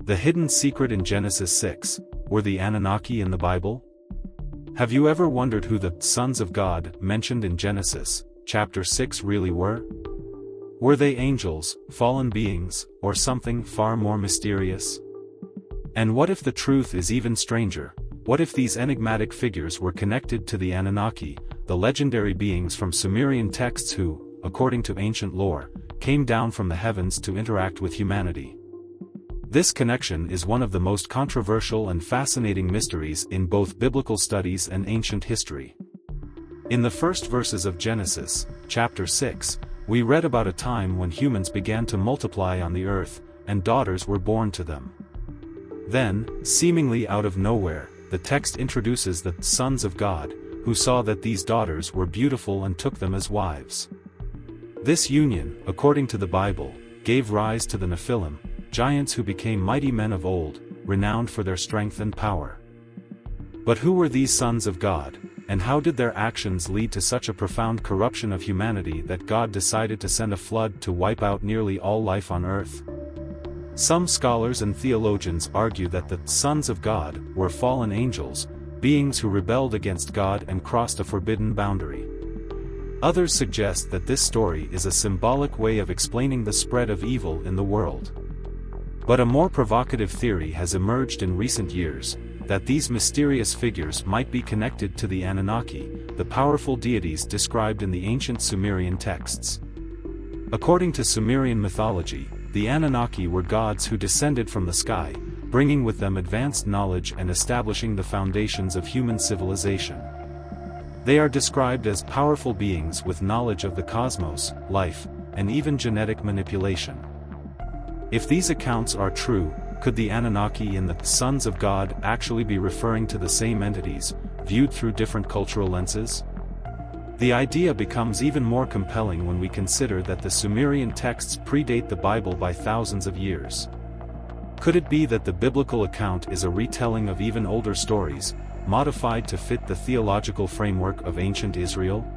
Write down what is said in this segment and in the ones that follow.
The hidden secret in Genesis 6, were the Anunnaki in the Bible? Have you ever wondered who the sons of God mentioned in Genesis, chapter 6 really were? Were they angels, fallen beings, or something far more mysterious? And what if the truth is even stranger? What if these enigmatic figures were connected to the Anunnaki, the legendary beings from Sumerian texts who, according to ancient lore, came down from the heavens to interact with humanity? This connection is one of the most controversial and fascinating mysteries in both biblical studies and ancient history. In the first verses of Genesis, chapter 6, we read about a time when humans began to multiply on the earth, and daughters were born to them. Then, seemingly out of nowhere, the text introduces the sons of God, who saw that these daughters were beautiful and took them as wives. This union, according to the Bible, gave rise to the Nephilim, giants who became mighty men of old, renowned for their strength and power. But who were these sons of God, and how did their actions lead to such a profound corruption of humanity that God decided to send a flood to wipe out nearly all life on earth? Some scholars and theologians argue that the sons of God were fallen angels, beings who rebelled against God and crossed a forbidden boundary. Others suggest that this story is a symbolic way of explaining the spread of evil in the world. But a more provocative theory has emerged in recent years, that these mysterious figures might be connected to the Anunnaki, the powerful deities described in the ancient Sumerian texts. According to Sumerian mythology, the Anunnaki were gods who descended from the sky, bringing with them advanced knowledge and establishing the foundations of human civilization. They are described as powerful beings with knowledge of the cosmos, life, and even genetic manipulation. If these accounts are true, could the Anunnaki and the sons of God actually be referring to the same entities, viewed through different cultural lenses? The idea becomes even more compelling when we consider that the Sumerian texts predate the Bible by thousands of years. Could it be that the biblical account is a retelling of even older stories, modified to fit the theological framework of ancient Israel?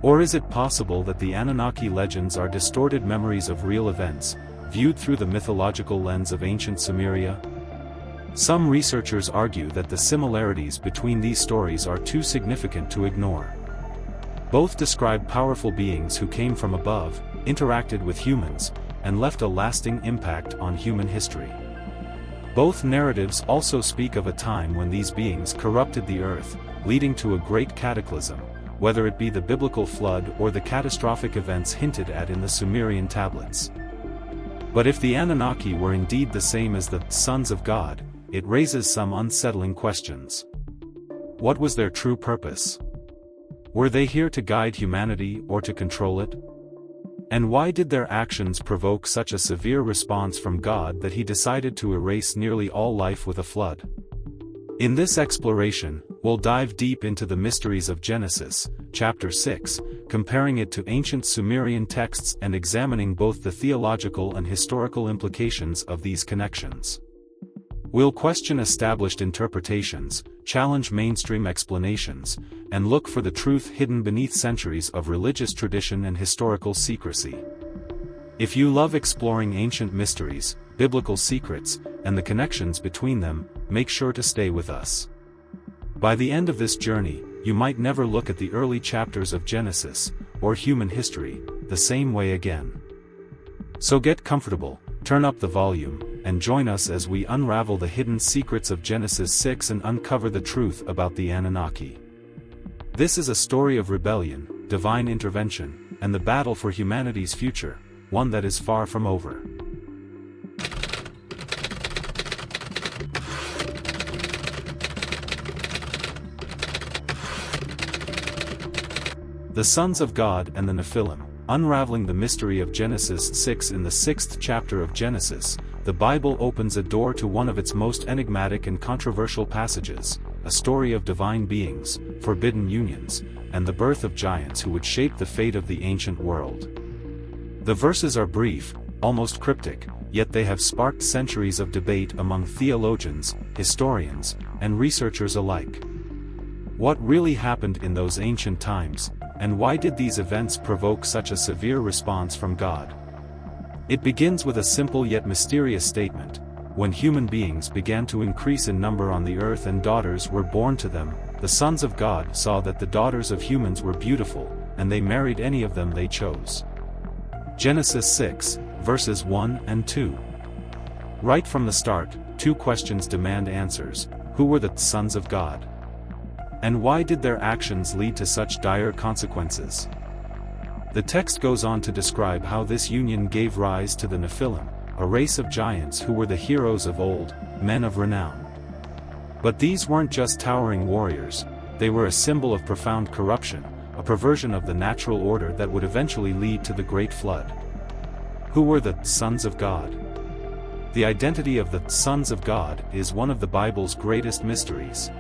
Or is it possible that the Anunnaki legends are distorted memories of real events, viewed through the mythological lens of ancient Sumeria? Some researchers argue that the similarities between these stories are too significant to ignore. Both describe powerful beings who came from above, interacted with humans, and left a lasting impact on human history. Both narratives also speak of a time when these beings corrupted the earth, leading to a great cataclysm, whether it be the biblical flood or the catastrophic events hinted at in the Sumerian tablets. But if the Anunnaki were indeed the same as the sons of God, it raises some unsettling questions. What was their true purpose? Were they here to guide humanity or to control it? And why did their actions provoke such a severe response from God that he decided to erase nearly all life with a flood? In this exploration, we'll dive deep into the mysteries of Genesis, chapter 6, comparing it to ancient Sumerian texts and examining both the theological and historical implications of these connections. We'll question established interpretations, challenge mainstream explanations, and look for the truth hidden beneath centuries of religious tradition and historical secrecy. If you love exploring ancient mysteries, biblical secrets, and the connections between them, make sure to stay with us. By the end of this journey, you might never look at the early chapters of Genesis, or human history, the same way again. So get comfortable, turn up the volume, and join us as we unravel the hidden secrets of Genesis 6 and uncover the truth about the Anunnaki. This is a story of rebellion, divine intervention, and the battle for humanity's future, one that is far from over. The Sons of God and the Nephilim. Unraveling the mystery of Genesis 6. In the 6th chapter of Genesis, the Bible opens a door to one of its most enigmatic and controversial passages, a story of divine beings, forbidden unions, and the birth of giants who would shape the fate of the ancient world. The verses are brief, almost cryptic, yet they have sparked centuries of debate among theologians, historians, and researchers alike. What really happened in those ancient times, and why did these events provoke such a severe response from God? It begins with a simple yet mysterious statement: when human beings began to increase in number on the earth and daughters were born to them, the sons of God saw that the daughters of humans were beautiful, and they married any of them they chose. Genesis 6, verses 1 and 2. Right from the start, two questions demand answers: who were the sons of God? And why did their actions lead to such dire consequences? The text goes on to describe how this union gave rise to the Nephilim, a race of giants who were the heroes of old, men of renown. But these weren't just towering warriors, they were a symbol of profound corruption, a perversion of the natural order that would eventually lead to the Great Flood. Who were the sons of God? The identity of the sons of God is one of the Bible's greatest mysteries.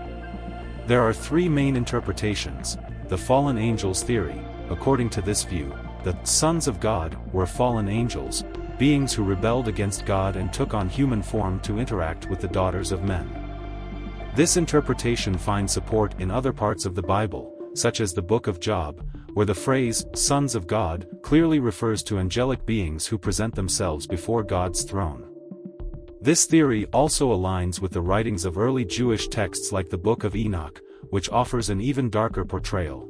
There are three main interpretations. The fallen angels theory. According to this view, the sons of God were fallen angels, beings who rebelled against God and took on human form to interact with the daughters of men. This interpretation finds support in other parts of the Bible, such as the book of Job, where the phrase, sons of God, clearly refers to angelic beings who present themselves before God's throne. This theory also aligns with the writings of early Jewish texts like the Book of Enoch, which offers an even darker portrayal.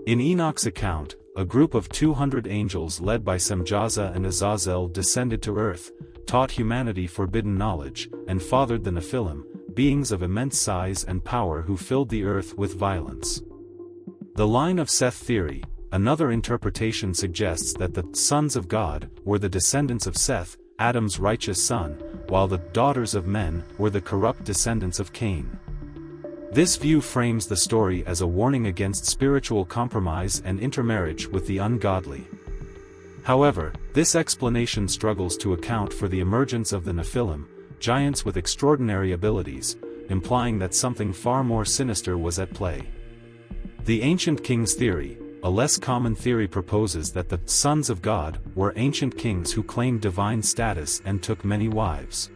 In Enoch's account, a group of 200 angels led by Semjaza and Azazel descended to earth, taught humanity forbidden knowledge, and fathered the Nephilim, beings of immense size and power who filled the earth with violence. The line of Seth theory, another interpretation, suggests that the sons of God were the descendants of Seth, Adam's righteous son, while the daughters of men were the corrupt descendants of Cain. This view frames the story as a warning against spiritual compromise and intermarriage with the ungodly. However, this explanation struggles to account for the emergence of the Nephilim, giants with extraordinary abilities, implying that something far more sinister was at play. The Ancient Kings theory, a less common theory, proposes that the sons of God were ancient kings who claimed divine status and took many wives.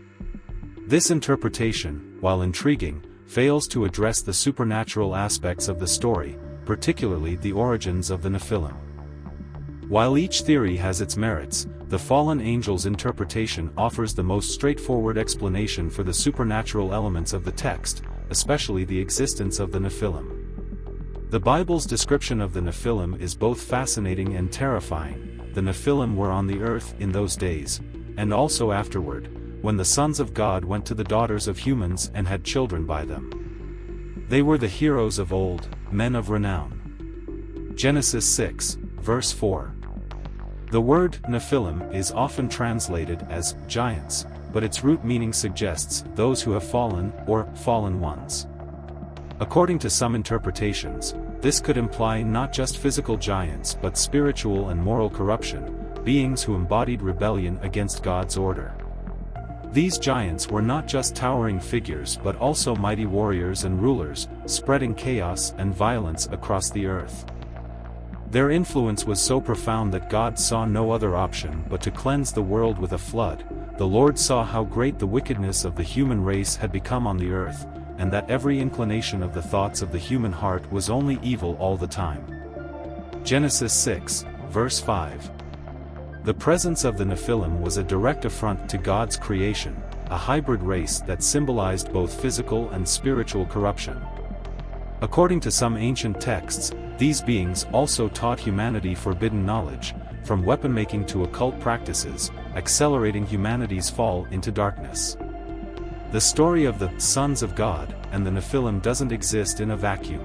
This interpretation, while intriguing, fails to address the supernatural aspects of the story, particularly the origins of the Nephilim. While each theory has its merits, the fallen angels' interpretation offers the most straightforward explanation for the supernatural elements of the text, especially the existence of the Nephilim. The Bible's description of the Nephilim is both fascinating and terrifying. The Nephilim were on the earth in those days, and also afterward, when the sons of God went to the daughters of humans and had children by them. They were the heroes of old, men of renown. Genesis 6, verse 4. The word Nephilim is often translated as giants, but its root meaning suggests those who have fallen or fallen ones. According to some interpretations, this could imply not just physical giants but spiritual and moral corruption, beings who embodied rebellion against God's order. These giants were not just towering figures but also mighty warriors and rulers, spreading chaos and violence across the earth. Their influence was so profound that God saw no other option but to cleanse the world with a flood. The Lord saw how great the wickedness of the human race had become on the earth, and that every inclination of the thoughts of the human heart was only evil all the time. Genesis 6, verse 5. The presence of the Nephilim was a direct affront to God's creation, a hybrid race that symbolized both physical and spiritual corruption. According to some ancient texts, these beings also taught humanity forbidden knowledge, from weapon-making to occult practices, accelerating humanity's fall into darkness. The story of the sons of God and the Nephilim doesn't exist in a vacuum.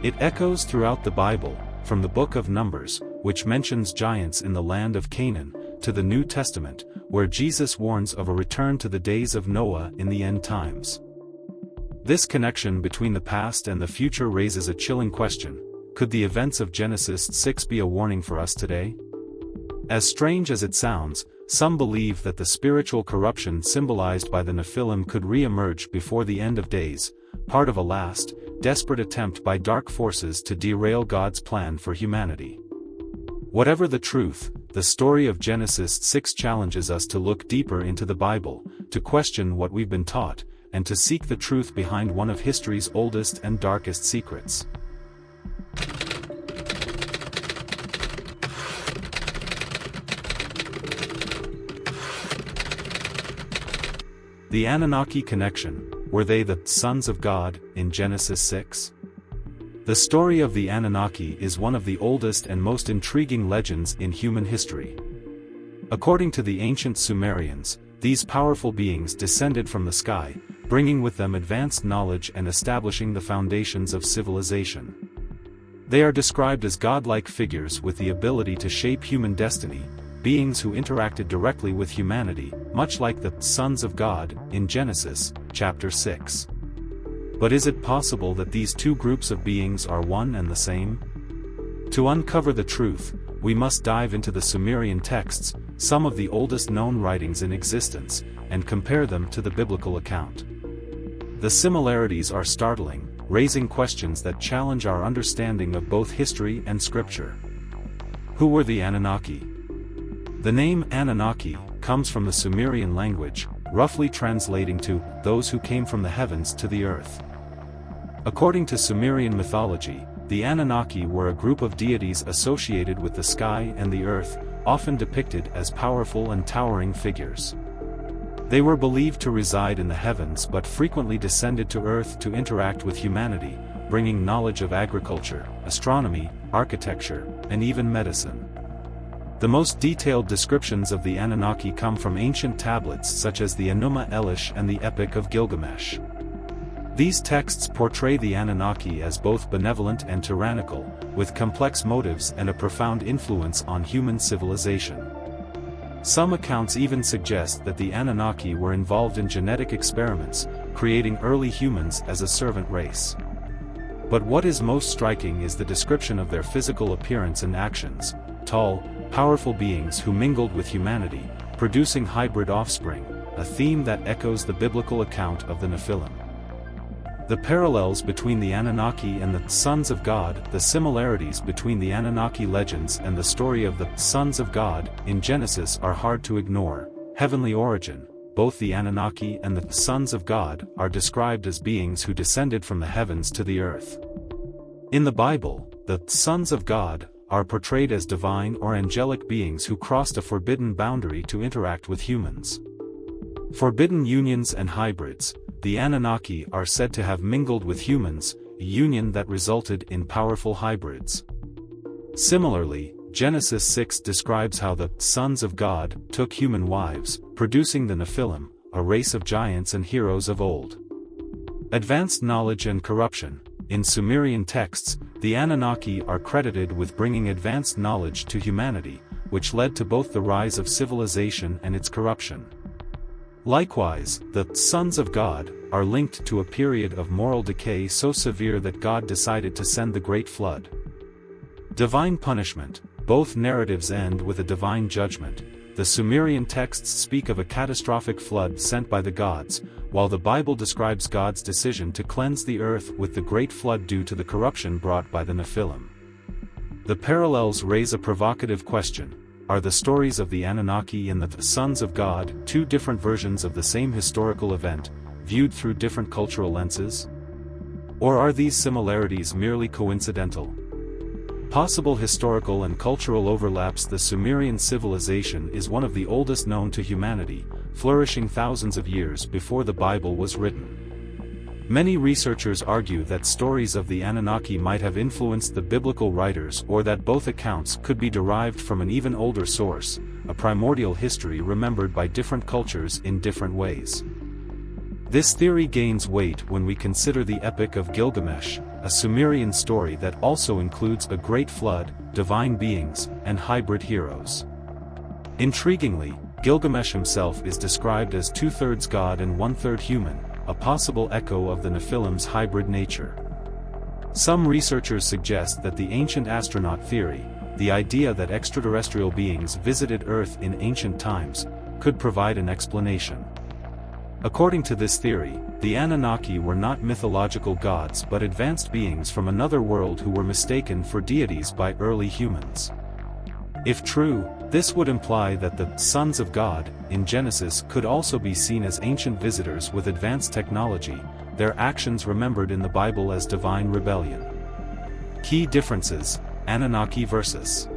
It echoes throughout the Bible, from the book of Numbers, which mentions giants in the land of Canaan, to the New Testament, where Jesus warns of a return to the days of Noah in the end times. This connection between the past and the future raises a chilling question: could the events of Genesis 6 be a warning for us today? As strange as it sounds, some believe that the spiritual corruption symbolized by the Nephilim could re-emerge before the end of days, part of a last, desperate attempt by dark forces to derail God's plan for humanity. Whatever the truth, the story of Genesis 6 challenges us to look deeper into the Bible, to question what we've been taught, and to seek the truth behind one of history's oldest and darkest secrets. The Anunnaki connection, were they the sons of God in Genesis 6? The story of the Anunnaki is one of the oldest and most intriguing legends in human history. According to the ancient Sumerians, these powerful beings descended from the sky, bringing with them advanced knowledge and establishing the foundations of civilization. They are described as godlike figures with the ability to shape human destiny, beings who interacted directly with humanity, much like the sons of God in Genesis, chapter 6. But is it possible that these two groups of beings are one and the same? To uncover the truth, we must dive into the Sumerian texts, some of the oldest known writings in existence, and compare them to the biblical account. The similarities are startling, raising questions that challenge our understanding of both history and scripture. Who were the Anunnaki? The name Anunnaki comes from the Sumerian language, roughly translating to those who came from the heavens to the earth. According to Sumerian mythology, the Anunnaki were a group of deities associated with the sky and the earth, often depicted as powerful and towering figures. They were believed to reside in the heavens but frequently descended to earth to interact with humanity, bringing knowledge of agriculture, astronomy, architecture, and even medicine. The most detailed descriptions of the Anunnaki come from ancient tablets such as the Enuma Elish and the Epic of Gilgamesh. These texts portray the Anunnaki as both benevolent and tyrannical, with complex motives and a profound influence on human civilization. Some accounts even suggest that the Anunnaki were involved in genetic experiments, creating early humans as a servant race. But what is most striking is the description of their physical appearance and actions: tall, powerful beings who mingled with humanity, producing hybrid offspring, a theme that echoes the biblical account of the Nephilim. The parallels between the Anunnaki and the sons of God, the similarities between the Anunnaki legends and the story of the sons of God in Genesis are hard to ignore. Heavenly origin: both the Anunnaki and the sons of God are described as beings who descended from the heavens to the earth. In the Bible, the sons of God are portrayed as divine or angelic beings who crossed a forbidden boundary to interact with humans. Forbidden unions and hybrids: the Anunnaki are said to have mingled with humans, a union that resulted in powerful hybrids. Similarly, Genesis 6 describes how the sons of God took human wives, producing the Nephilim, a race of giants and heroes of old. Advanced knowledge and corruption: in Sumerian texts, the Anunnaki are credited with bringing advanced knowledge to humanity, which led to both the rise of civilization and its corruption. Likewise, the sons of God are linked to a period of moral decay so severe that God decided to send the Great Flood. Divine punishment: both narratives end with a divine judgment. The Sumerian texts speak of a catastrophic flood sent by the gods, while the Bible describes God's decision to cleanse the earth with the Great Flood due to the corruption brought by the Nephilim. The parallels raise a provocative question: are the stories of the Anunnaki and the sons of God two different versions of the same historical event, viewed through different cultural lenses? Or are these similarities merely coincidental? Possible historical and cultural overlaps: the Sumerian civilization is one of the oldest known to humanity, flourishing thousands of years before the Bible was written. Many researchers argue that stories of the Anunnaki might have influenced the biblical writers, or that both accounts could be derived from an even older source, a primordial history remembered by different cultures in different ways. This theory gains weight when we consider the Epic of Gilgamesh, a Sumerian story that also includes a great flood, divine beings, and hybrid heroes. Intriguingly, Gilgamesh himself is described as two-thirds god and one-third human, a possible echo of the Nephilim's hybrid nature. Some researchers suggest that the ancient astronaut theory, the idea that extraterrestrial beings visited Earth in ancient times, could provide an explanation. According to this theory, the Anunnaki were not mythological gods but advanced beings from another world who were mistaken for deities by early humans. If true, this would imply that the sons of God in Genesis could also be seen as ancient visitors with advanced technology, their actions remembered in the Bible as divine rebellion. Key differences: Anunnaki versus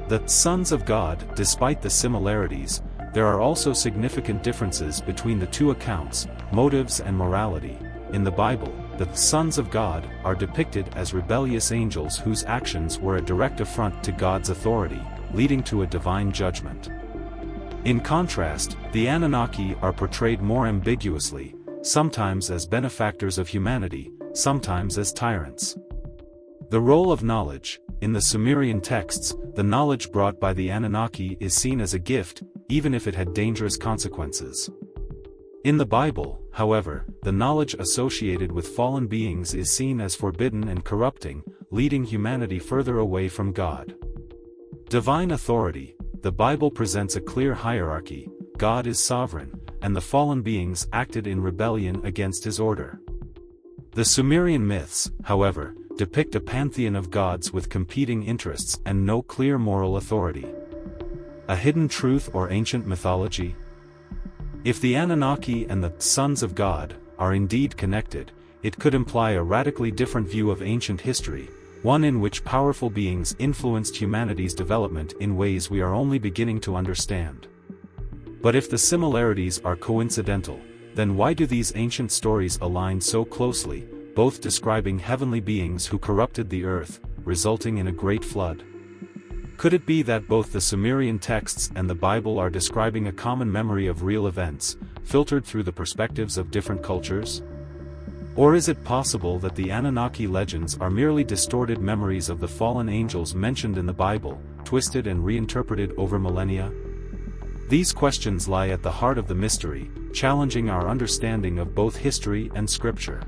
the sons of God. Despite the similarities, there are also significant differences between the two accounts, motives and morality. In the Bible, the sons of God are depicted as rebellious angels whose actions were a direct affront to God's authority, leading to a divine judgment. In contrast, the Anunnaki are portrayed more ambiguously, sometimes as benefactors of humanity, sometimes as tyrants. The role of knowledge. In the Sumerian texts, the knowledge brought by the Anunnaki is seen as a gift, even if it had dangerous consequences. In the Bible, however, the knowledge associated with fallen beings is seen as forbidden and corrupting, leading humanity further away from God. Divine authority. The Bible presents a clear hierarchy: God is sovereign, and the fallen beings acted in rebellion against his order. The Sumerian myths, however, depict a pantheon of gods with competing interests and no clear moral authority. A hidden truth or ancient mythology? If the Anunnaki and the sons of God are indeed connected, it could imply a radically different view of ancient history, one in which powerful beings influenced humanity's development in ways we are only beginning to understand. But if the similarities are coincidental, then why do these ancient stories align so closely, both describing heavenly beings who corrupted the earth, resulting in a great flood? Could it be that both the Sumerian texts and the Bible are describing a common memory of real events, filtered through the perspectives of different cultures? Or is it possible that the Anunnaki legends are merely distorted memories of the fallen angels mentioned in the Bible, twisted and reinterpreted over millennia? These questions lie at the heart of the mystery, challenging our understanding of both history and scripture.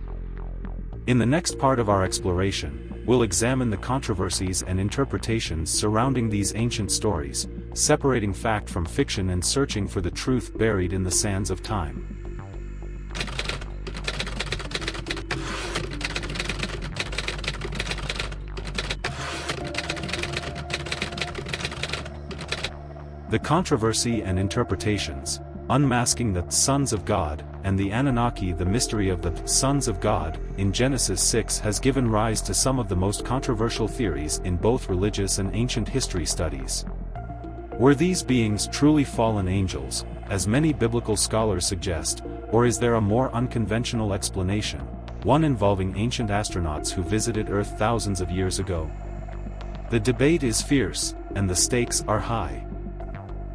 In the next part of our exploration, we'll examine the controversies and interpretations surrounding these ancient stories, separating fact from fiction and searching for the truth buried in the sands of time. The controversy and interpretations. Unmasking the sons of God, and the Anunnaki. The mystery of the sons of God in Genesis 6 has given rise to some of the most controversial theories in both religious and ancient history studies. Were these beings truly fallen angels, as many biblical scholars suggest, or is there a more unconventional explanation, one involving ancient astronauts who visited Earth thousands of years ago? The debate is fierce, and the stakes are high.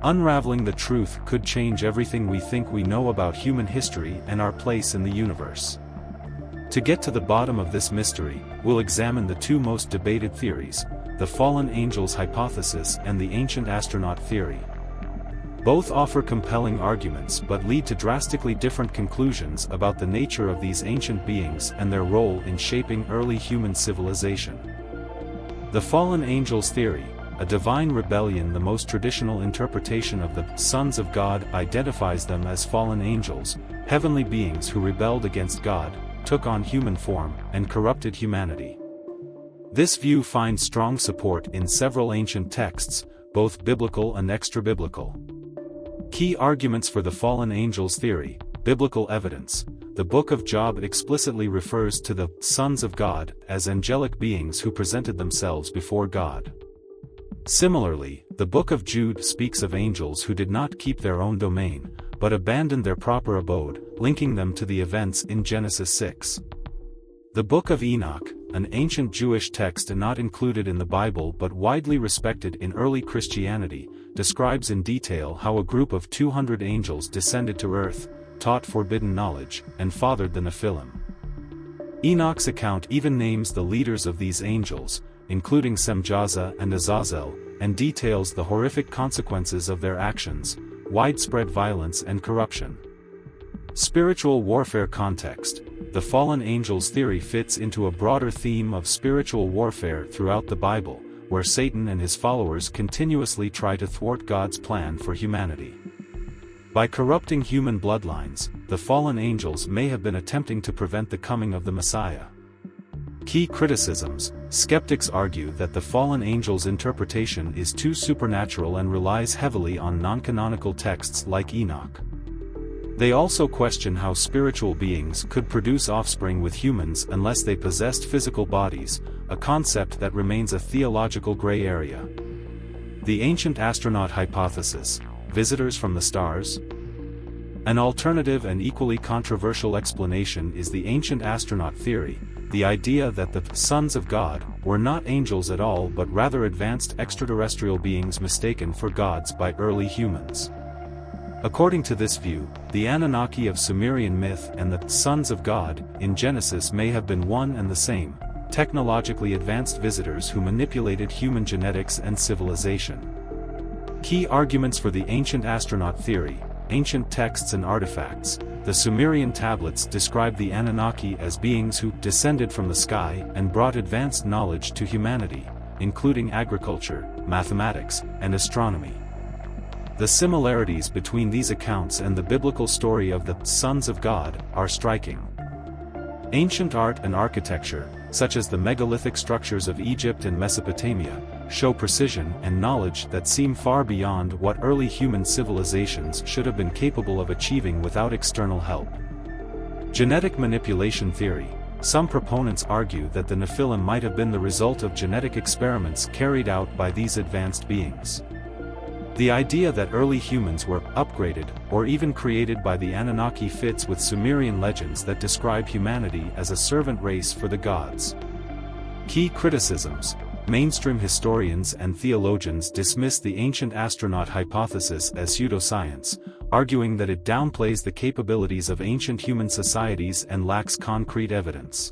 Unraveling the truth could change everything we think we know about human history and our place in the universe. To get to the bottom of this mystery, we'll examine the two most debated theories, the fallen angels hypothesis and the ancient astronaut theory. Both offer compelling arguments but lead to drastically different conclusions about the nature of these ancient beings and their role in shaping early human civilization. The fallen angels theory. A divine rebellion. The most traditional interpretation of the sons of God identifies them as fallen angels, heavenly beings who rebelled against God, took on human form, and corrupted humanity. This view finds strong support in several ancient texts, both biblical and extra-biblical. Key arguments for the fallen angels theory. Biblical evidence. The Book of Job explicitly refers to the sons of God as angelic beings who presented themselves before God. Similarly, the Book of Jude speaks of angels who did not keep their own domain, but abandoned their proper abode, linking them to the events in Genesis 6. The Book of Enoch, an ancient Jewish text not included in the Bible but widely respected in early Christianity, describes in detail how a group of 200 angels descended to earth, taught forbidden knowledge, and fathered the Nephilim. Enoch's account even names the leaders of these angels, including Semjaza and Azazel, and details the horrific consequences of their actions, widespread violence and corruption. Spiritual warfare context. The fallen angels theory fits into a broader theme of spiritual warfare throughout the Bible, where Satan and his followers continuously try to thwart God's plan for humanity. By corrupting human bloodlines, the fallen angels may have been attempting to prevent the coming of the Messiah. Key criticisms. Skeptics argue that the fallen angels' interpretation is too supernatural and relies heavily on non-canonical texts like Enoch. They also question how spiritual beings could produce offspring with humans unless they possessed physical bodies, a concept that remains a theological gray area. The ancient astronaut hypothesis. visitors from the stars? An alternative and equally controversial explanation is the ancient astronaut theory, the idea that the sons of God were not angels at all but rather advanced extraterrestrial beings mistaken for gods by early humans. According to this view, the Anunnaki of Sumerian myth and the sons of God in Genesis may have been one and the same, technologically advanced visitors who manipulated human genetics and civilization. Key arguments for the ancient astronaut theory: ancient texts and artifacts. The Sumerian tablets describe the Anunnaki as beings who descended from the sky and brought advanced knowledge to humanity, including agriculture, mathematics, and astronomy. The similarities between these accounts and the biblical story of the sons of God are striking. Ancient art and architecture, such as the megalithic structures of Egypt and Mesopotamia, show precision and knowledge that seem far beyond what early human civilizations should have been capable of achieving without external help. Genetic manipulation theory. Some proponents argue that the Nephilim might have been the result of genetic experiments carried out by these advanced beings. The idea that early humans were upgraded or even created by the Anunnaki fits with Sumerian legends that describe humanity as a servant race for the gods. Key criticisms. Mainstream historians and theologians dismiss the ancient astronaut hypothesis as pseudoscience, arguing that it downplays the capabilities of ancient human societies and lacks concrete evidence.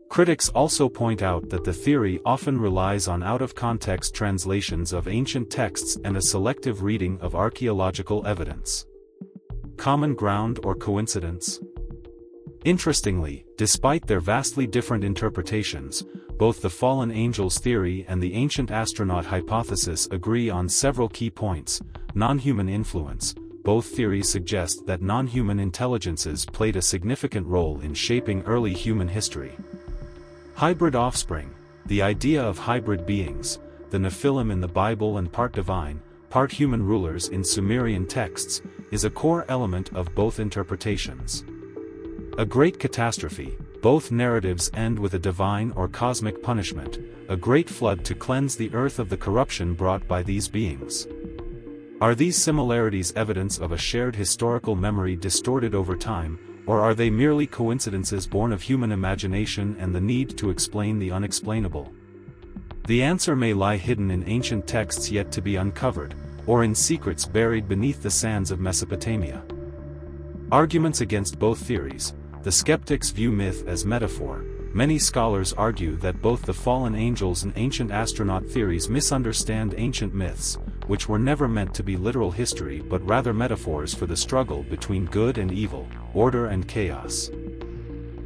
Critics also point out that the theory often relies on out-of-context translations of ancient texts and a selective reading of archaeological evidence. Common ground or coincidence? Interestingly, despite their vastly different interpretations, both the fallen angels theory and the ancient astronaut hypothesis agree on several key points. Non-human influence. Both theories suggest that non-human intelligences played a significant role in shaping early human history. Hybrid offspring. The idea of hybrid beings, the Nephilim in the Bible and part divine, part human rulers in Sumerian texts, is a core element of both interpretations. A great catastrophe. Both narratives end with a divine or cosmic punishment, a great flood to cleanse the earth of the corruption brought by these beings. Are these similarities evidence of a shared historical memory distorted over time, or are they merely coincidences born of human imagination and the need to explain the unexplainable? The answer may lie hidden in ancient texts yet to be uncovered, or in secrets buried beneath the sands of Mesopotamia. Arguments against both theories. The skeptics view myth as metaphor. Many scholars argue that both the fallen angels and ancient astronaut theories misunderstand ancient myths, which were never meant to be literal history but rather metaphors for the struggle between good and evil, order and chaos.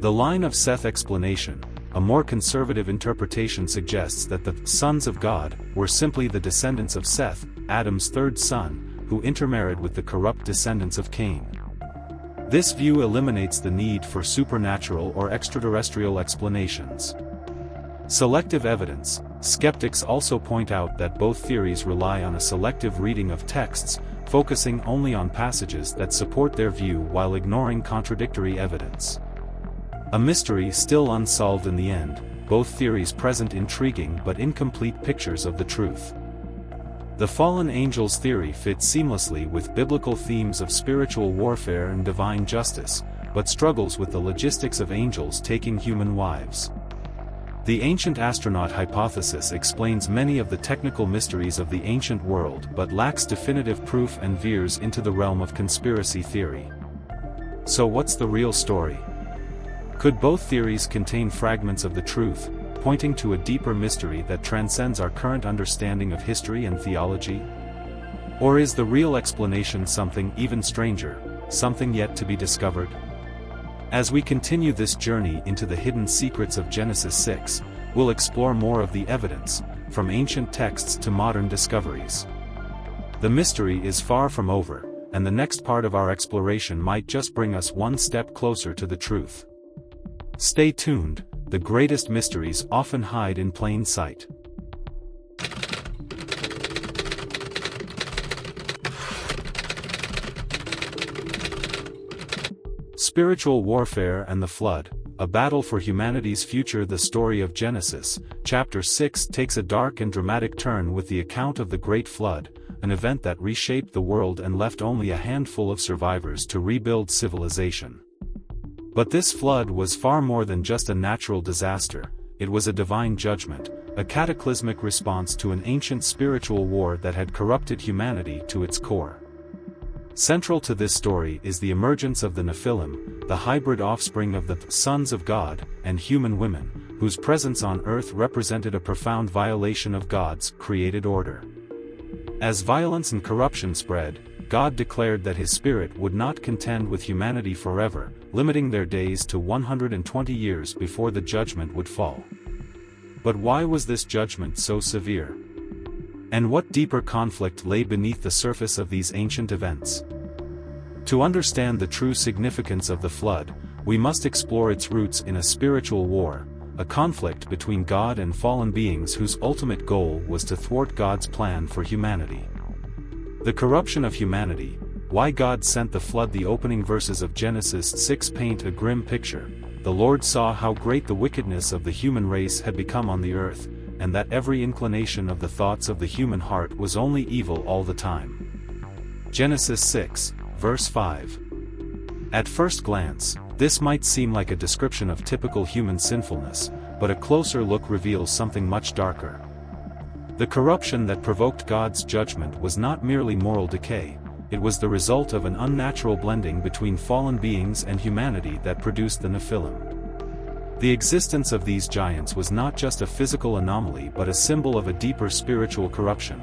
The line of Seth explanation. A more conservative interpretation suggests that the sons of God were simply the descendants of Seth, Adam's third son, who intermarried with the corrupt descendants of Cain. This view eliminates the need for supernatural or extraterrestrial explanations. Selective evidence. Skeptics also point out that both theories rely on a selective reading of texts, focusing only on passages that support their view while ignoring contradictory evidence. A mystery still unsolved in the end, both theories present intriguing but incomplete pictures of the truth. The fallen angels theory fits seamlessly with biblical themes of spiritual warfare and divine justice, but struggles with the logistics of angels taking human wives. The ancient astronaut hypothesis explains many of the technical mysteries of the ancient world but lacks definitive proof and veers into the realm of conspiracy theory. So what's the real story? Could both theories contain fragments of the truth, pointing to a deeper mystery that transcends our current understanding of history and theology? Or is the real explanation something even stranger, something yet to be discovered? As we continue this journey into the hidden secrets of Genesis 6, we'll explore more of the evidence, from ancient texts to modern discoveries. The mystery is far from over, and the next part of our exploration might just bring us one step closer to the truth. Stay tuned. The greatest mysteries often hide in plain sight. Spiritual warfare and the flood, a battle for humanity's future. The story of Genesis, chapter 6 takes a dark and dramatic turn with the account of the Great Flood, an event that reshaped the world and left only a handful of survivors to rebuild civilization. But this flood was far more than just a natural disaster. It was a divine judgment, a cataclysmic response to an ancient spiritual war that had corrupted humanity to its core. Central to this story is the emergence of the Nephilim, the hybrid offspring of the sons of God and human women, whose presence on earth represented a profound violation of God's created order. As violence and corruption spread, God declared that His Spirit would not contend with humanity forever, limiting their days to 120 years before the judgment would fall. But why was this judgment so severe? And what deeper conflict lay beneath the surface of these ancient events? To understand the true significance of the flood, we must explore its roots in a spiritual war, a conflict between God and fallen beings whose ultimate goal was to thwart God's plan for humanity. The corruption of humanity, why God sent the flood. The opening verses of Genesis 6 paint a grim picture. The Lord saw how great the wickedness of the human race had become on the earth, and that every inclination of the thoughts of the human heart was only evil all the time. Genesis 6, verse 5. At first glance, this might seem like a description of typical human sinfulness, but a closer look reveals something much darker. The corruption that provoked God's judgment was not merely moral decay, it was the result of an unnatural blending between fallen beings and humanity that produced the Nephilim. The existence of these giants was not just a physical anomaly but a symbol of a deeper spiritual corruption.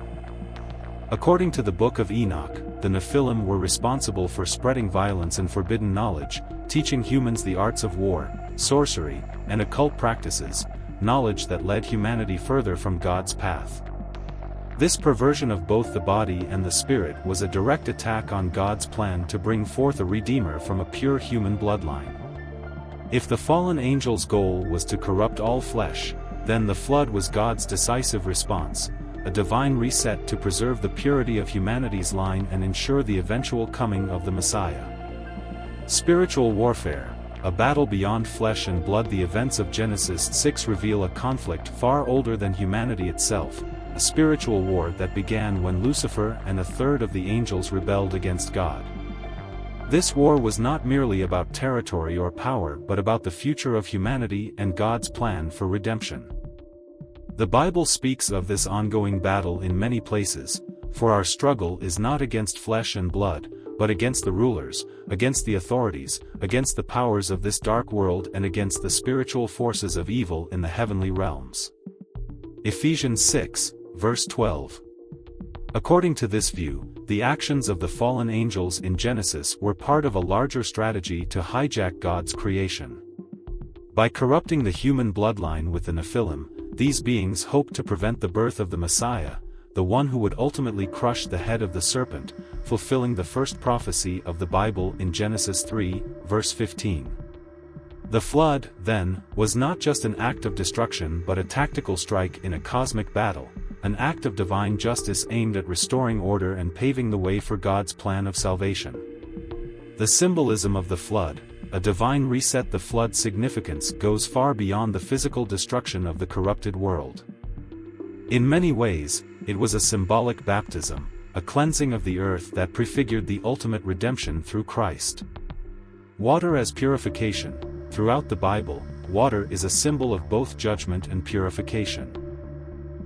According to the Book of Enoch, the Nephilim were responsible for spreading violence and forbidden knowledge, teaching humans the arts of war, sorcery, and occult practices, knowledge that led humanity further from God's path. This perversion of both the body and the spirit was a direct attack on God's plan to bring forth a Redeemer from a pure human bloodline. If the fallen angel's goal was to corrupt all flesh, then the flood was God's decisive response, a divine reset to preserve the purity of humanity's line and ensure the eventual coming of the Messiah. Spiritual warfare, a battle beyond flesh and blood. The events of Genesis 6 reveal a conflict far older than humanity itself, a spiritual war that began when Lucifer and a third of the angels rebelled against God. This war was not merely about territory or power but about the future of humanity and God's plan for redemption. The Bible speaks of this ongoing battle in many places, for our struggle is not against flesh and blood, but against the rulers, against the authorities, against the powers of this dark world and against the spiritual forces of evil in the heavenly realms. Ephesians 6, verse 12. According to this view, the actions of the fallen angels in Genesis were part of a larger strategy to hijack God's creation. By corrupting the human bloodline with the Nephilim, these beings hoped to prevent the birth of the Messiah, the one who would ultimately crush the head of the serpent, fulfilling the first prophecy of the Bible in Genesis 3, verse 15. The flood, then, was not just an act of destruction but a tactical strike in a cosmic battle, an act of divine justice aimed at restoring order and paving the way for God's plan of salvation. The symbolism of the flood, a divine reset. The flood's significance goes far beyond the physical destruction of the corrupted world. In many ways, it was a symbolic baptism, a cleansing of the earth that prefigured the ultimate redemption through Christ. Water as purification. Throughout the Bible, water is a symbol of both judgment and purification.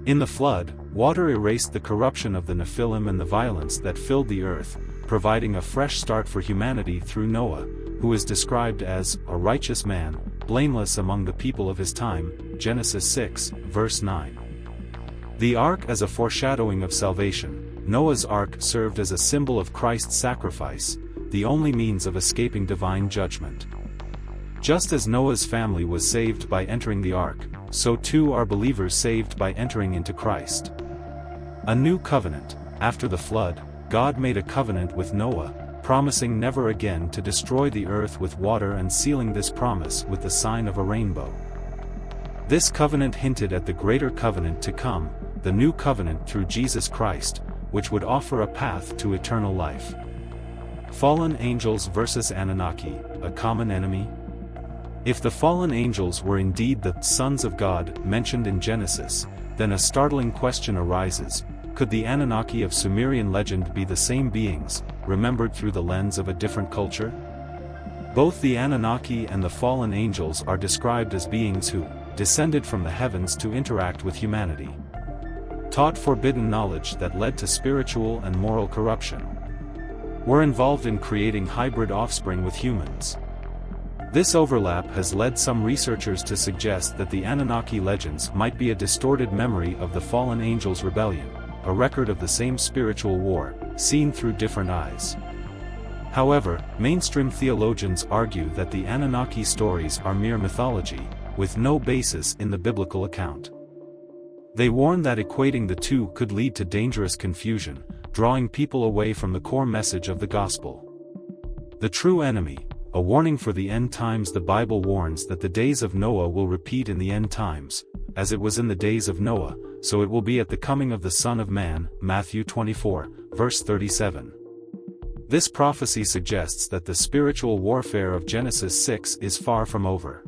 In the flood, water erased the corruption of the Nephilim and the violence that filled the earth, providing a fresh start for humanity through Noah, who is described as a righteous man, blameless among the people of his time, Genesis 6, verse 9. The ark as a foreshadowing of salvation. Noah's ark served as a symbol of Christ's sacrifice, the only means of escaping divine judgment. Just as Noah's family was saved by entering the ark, so too are believers saved by entering into Christ. A new covenant. After the flood, God made a covenant with Noah, promising never again to destroy the earth with water and sealing this promise with the sign of a rainbow. This covenant hinted at the greater covenant to come, the new covenant through Jesus Christ, which would offer a path to eternal life. Fallen angels versus Anunnaki, a common enemy? If the fallen angels were indeed the sons of God mentioned in Genesis, then a startling question arises: Could the Anunnaki of Sumerian legend be the same beings, remembered through the lens of a different culture? Both the Anunnaki and the fallen angels are described as beings who descended from the heavens to interact with humanity, taught forbidden knowledge that led to spiritual and moral corruption, were involved in creating hybrid offspring with humans. This overlap has led some researchers to suggest that the Anunnaki legends might be a distorted memory of the fallen angels' rebellion, a record of the same spiritual war, seen through different eyes. However, mainstream theologians argue that the Anunnaki stories are mere mythology, with no basis in the biblical account. They warn that equating the two could lead to dangerous confusion, drawing people away from the core message of the gospel. The true enemy, a warning for the end times. The Bible warns that the days of Noah will repeat in the end times, as it was in the days of Noah, so it will be at the coming of the Son of Man, Matthew 24, verse 37. This prophecy suggests that the spiritual warfare of Genesis 6 is far from over.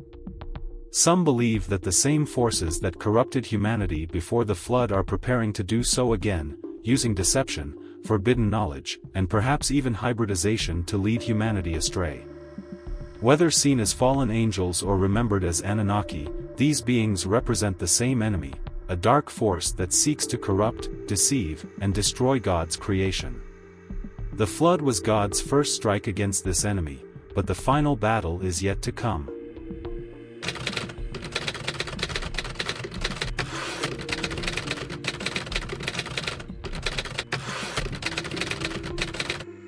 Some believe that the same forces that corrupted humanity before the flood are preparing to do so again, using deception, forbidden knowledge, and perhaps even hybridization to lead humanity astray. Whether seen as fallen angels or remembered as Anunnaki, these beings represent the same enemy, a dark force that seeks to corrupt, deceive, and destroy God's creation. The flood was God's first strike against this enemy, but the final battle is yet to come.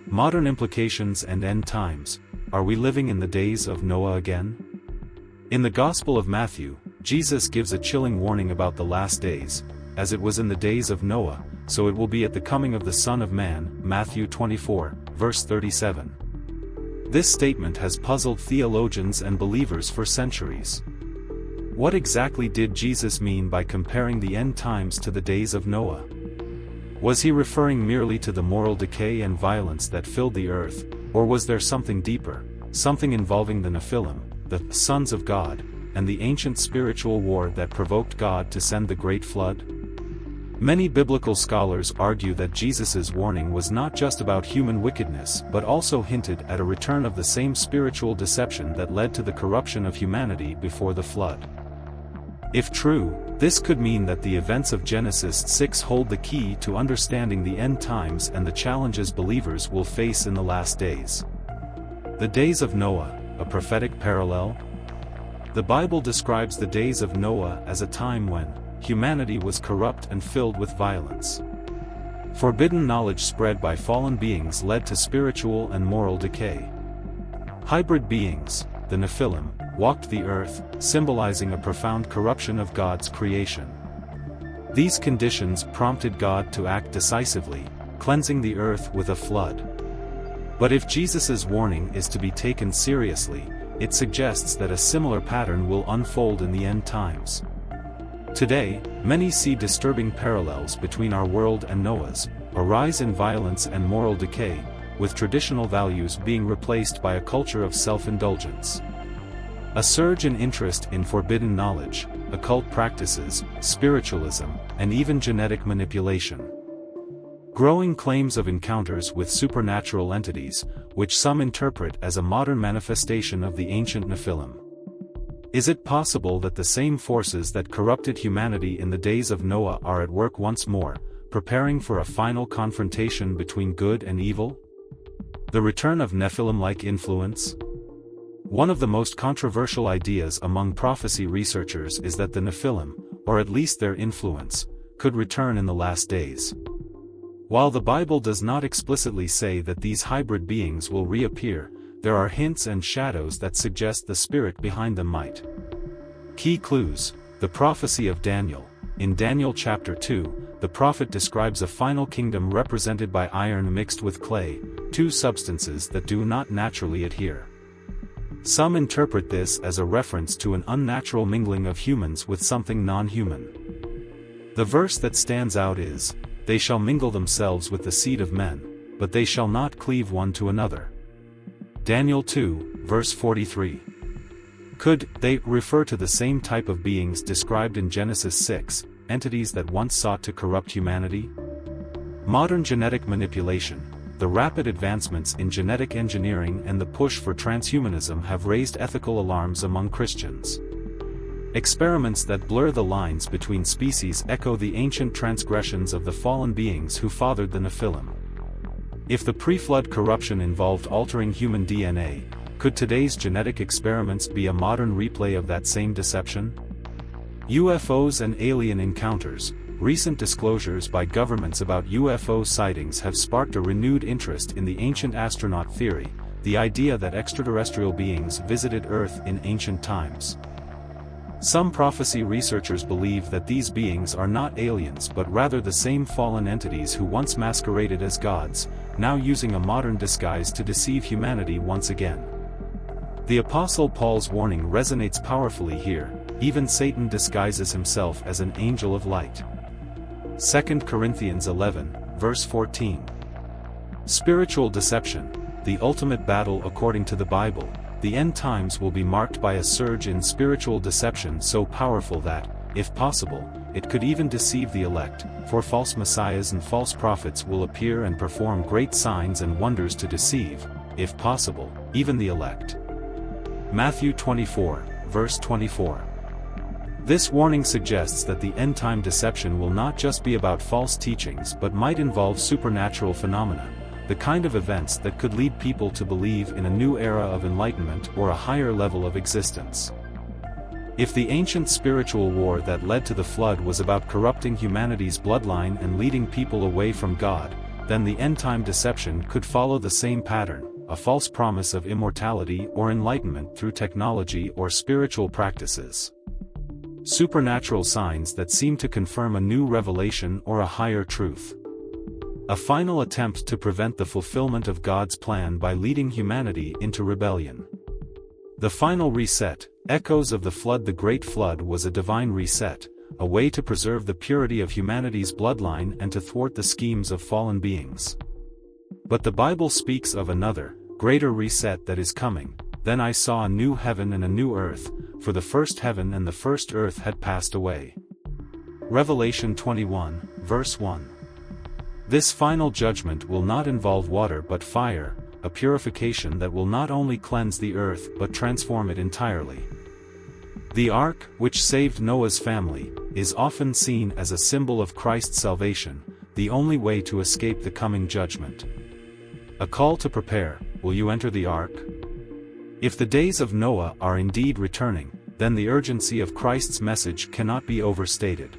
Modern implications and end times. Are we living in the days of Noah again? In the Gospel of Matthew, Jesus gives a chilling warning about the last days. As it was in the days of Noah, so it will be at the coming of the Son of Man, Matthew 24, verse 37. This statement has puzzled theologians and believers for centuries. What exactly did Jesus mean by comparing the end times to the days of Noah? Was he referring merely to the moral decay and violence that filled the earth, or was there something deeper, something involving the Nephilim, the sons of God, and the ancient spiritual war that provoked God to send the Great Flood? Many biblical scholars argue that Jesus' warning was not just about human wickedness but also hinted at a return of the same spiritual deception that led to the corruption of humanity before the flood. If true, this could mean that the events of Genesis 6 hold the key to understanding the end times and the challenges believers will face in the last days. The days of Noah, a prophetic parallel? The Bible describes the days of Noah as a time when humanity was corrupt and filled with violence. Forbidden knowledge spread by fallen beings led to spiritual and moral decay. Hybrid beings, the Nephilim, walked the earth, symbolizing a profound corruption of God's creation. These conditions prompted God to act decisively, cleansing the earth with a flood. But if Jesus' warning is to be taken seriously, it suggests that a similar pattern will unfold in the end times. Today, many see disturbing parallels between our world and Noah's, a rise in violence and moral decay, with traditional values being replaced by a culture of self-indulgence. A surge in interest in forbidden knowledge, occult practices, spiritualism, and even genetic manipulation. Growing claims of encounters with supernatural entities, which some interpret as a modern manifestation of the ancient Nephilim. Is it possible that the same forces that corrupted humanity in the days of Noah are at work once more, preparing for a final confrontation between good and evil? The return of Nephilim-like influence? One of the most controversial ideas among prophecy researchers is that the Nephilim, or at least their influence, could return in the last days. While the Bible does not explicitly say that these hybrid beings will reappear, there are hints and shadows that suggest the spirit behind them might. Key clues: the prophecy of Daniel. In Daniel chapter 2, the prophet describes a final kingdom represented by iron mixed with clay, two substances that do not naturally adhere. Some interpret this as a reference to an unnatural mingling of humans with something non-human. The verse that stands out is, "They shall mingle themselves with the seed of men, but they shall not cleave one to another." Daniel 2, verse 43. Could they refer to the same type of beings described in Genesis 6, entities that once sought to corrupt humanity? Modern genetic manipulation, the rapid advancements in genetic engineering and the push for transhumanism have raised ethical alarms among Christians. Experiments that blur the lines between species echo the ancient transgressions of the fallen beings who fathered the Nephilim. If the pre-flood corruption involved altering human DNA, could today's genetic experiments be a modern replay of that same deception? UFOs and alien encounters. Recent disclosures by governments about UFO sightings have sparked a renewed interest in the ancient astronaut theory, the idea that extraterrestrial beings visited Earth in ancient times. Some prophecy researchers believe that these beings are not aliens but rather the same fallen entities who once masqueraded as gods, now using a modern disguise to deceive humanity once again. The Apostle Paul's warning resonates powerfully here. Even Satan disguises himself as an angel of light. 2 Corinthians 11, verse 14. Spiritual deception, the ultimate battle according to the Bible. The end times will be marked by a surge in spiritual deception so powerful that, if possible, it could even deceive the elect, for false messiahs and false prophets will appear and perform great signs and wonders to deceive, if possible, even the elect. Matthew 24, verse 24. This warning suggests that the end-time deception will not just be about false teachings but might involve supernatural phenomena, the kind of events that could lead people to believe in a new era of enlightenment or a higher level of existence. If the ancient spiritual war that led to the flood was about corrupting humanity's bloodline and leading people away from God, then the end-time deception could follow the same pattern, a false promise of immortality or enlightenment through technology or spiritual practices. Supernatural signs that seem to confirm a new revelation or a higher truth. A final attempt to prevent the fulfillment of God's plan by leading humanity into rebellion. The final reset, echoes of the flood. The Great Flood was a divine reset, a way to preserve the purity of humanity's bloodline and to thwart the schemes of fallen beings. But the Bible speaks of another, greater reset that is coming. Then I saw a new heaven and a new earth, for the first heaven and the first earth had passed away. Revelation 21, verse 1. This final judgment will not involve water but fire, a purification that will not only cleanse the earth but transform it entirely. The ark, which saved Noah's family, is often seen as a symbol of Christ's salvation, the only way to escape the coming judgment. A call to prepare. Will you enter the ark? If the days of Noah are indeed returning, then the urgency of Christ's message cannot be overstated.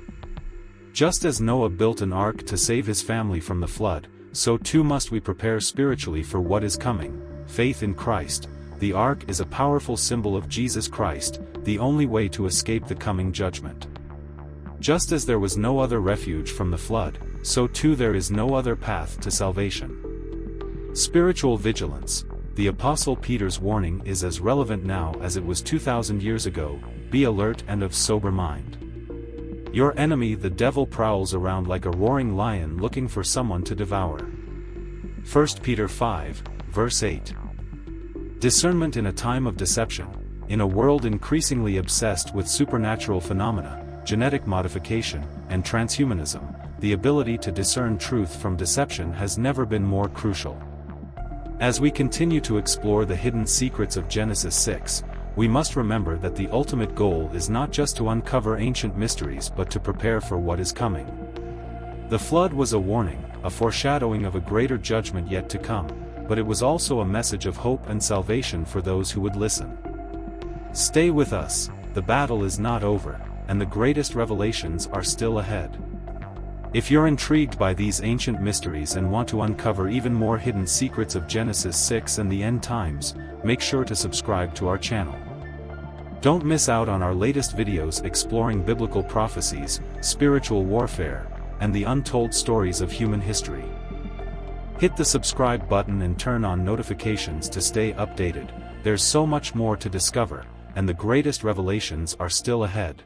Just as Noah built an ark to save his family from the flood, so too must we prepare spiritually for what is coming. Faith in Christ. The ark is a powerful symbol of Jesus Christ, the only way to escape the coming judgment. Just as there was no other refuge from the flood, so too there is no other path to salvation. Spiritual vigilance. The Apostle Peter's warning is as relevant now as it was 2,000 years ago. Be alert and of sober mind. Your enemy the devil prowls around like a roaring lion looking for someone to devour. 1 Peter 5, verse 8. Discernment in a time of deception. In a world increasingly obsessed with supernatural phenomena, genetic modification, and transhumanism, the ability to discern truth from deception has never been more crucial. As we continue to explore the hidden secrets of Genesis 6, we must remember that the ultimate goal is not just to uncover ancient mysteries but to prepare for what is coming. The flood was a warning, a foreshadowing of a greater judgment yet to come, but it was also a message of hope and salvation for those who would listen. Stay with us, the battle is not over, and the greatest revelations are still ahead. If you're intrigued by these ancient mysteries and want to uncover even more hidden secrets of Genesis 6 and the end times, make sure to subscribe to our channel. Don't miss out on our latest videos exploring biblical prophecies, spiritual warfare, and the untold stories of human history. Hit the subscribe button and turn on notifications to stay updated. There's so much more to discover, and the greatest revelations are still ahead.